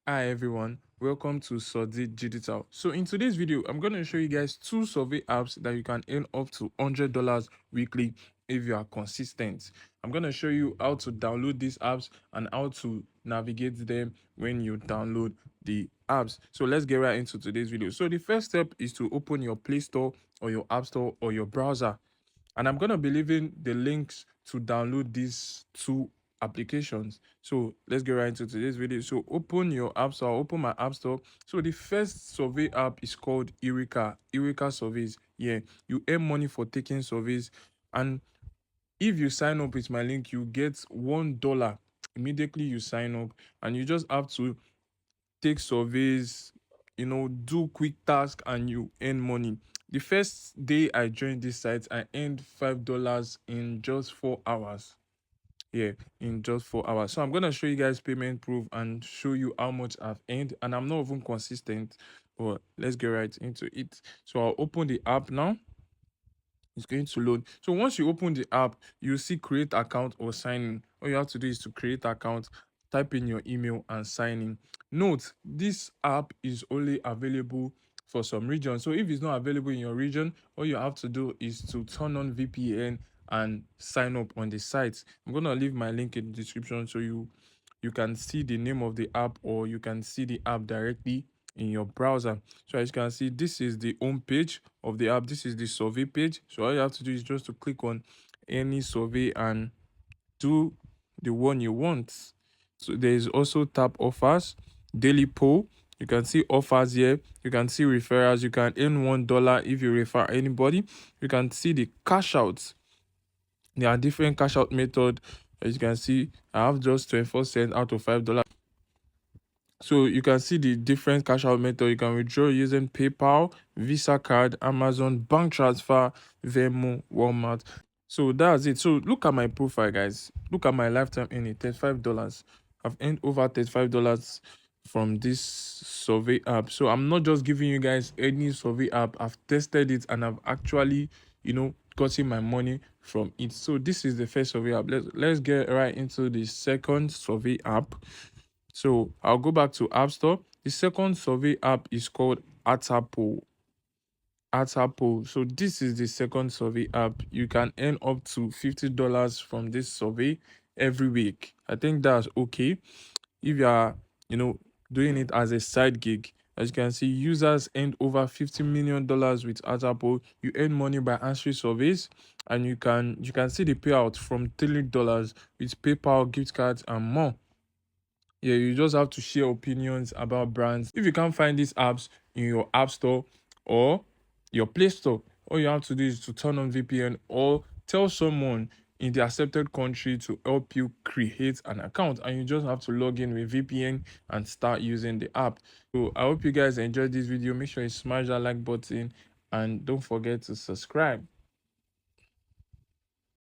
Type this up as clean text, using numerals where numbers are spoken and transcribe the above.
Hi everyone, welcome to Sodzee Digital. So in today's video, I'm going to show you guys two survey apps that you can earn up to $100 weekly if you are consistent. I'm going to show you how to download these apps and how to navigate them when you download the apps. So let's get right into today's video. So the first step is to open your Play Store or your App Store or your browser. And I'm going to be leaving the links to download these two applications. So let's get right into today's video. So open your app store, open my app store. So the first survey app is called Eureka surveys. Yeah, you earn money for taking surveys, and if you sign up with my link, you get $1 immediately you sign up, and you just have to take surveys, do quick tasks, and you earn money. The first day I joined this site, I earned $5 in just 4 hours. Yeah, in just 4 hours. So I'm gonna show you guys payment proof and show you how much I've earned, and I'm not even consistent, but let's get right into it. So I'll open the app now. It's going to load. So once you open the app, you see create account or sign in. All you have to do is to create account, type in your email and sign in. Note, this app is only available for some regions. So if it's not available in your region, all you have to do is to turn on VPN and sign up on the site. I'm going to leave my link in the description so you can see the name of the app, or you can see the app directly in your browser. So as you can see, this is the home page of the app. This is the survey page. So all you have to do is just to click on any survey and do the one you want. So there is also tap offers, daily poll. You can see offers here. You can see referrals. You can earn $1 if you refer anybody. You can see the cash outs. There are different cash out method. As you can see, I have just 24 cents out of $5. So you can see the different cash out method. You can withdraw using PayPal, Visa card, Amazon, bank transfer, Venmo, Walmart. So that's it. So look at my profile, guys. Look at my lifetime earning, $35. I've earned over $35 from this survey app. So I'm not just giving you guys any survey app. I've tested it and I've actually, gotten my money from it. So this is the first survey app. Let's get right into the second survey app. So I'll go back to App Store. The second survey app is called Attapoll. Attapoll. So this is the second survey app. You can earn up to $50 from this survey every week. I think that's okay if you are, doing it as a side gig. As you can see, users earned over $50 million with Attapoll. You earn money by answering surveys, and you can see the payout from $3 with PayPal, gift cards, and more. Yeah, you just have to share opinions about brands. If you can't find these apps in your App Store or your Play Store, all you have to do is to turn on VPN or tell someone in the accepted country to help you create an account, and you just have to log in with VPN and start using the app. So I hope you guys enjoyed this video. Make sure you smash that like button and don't forget to subscribe.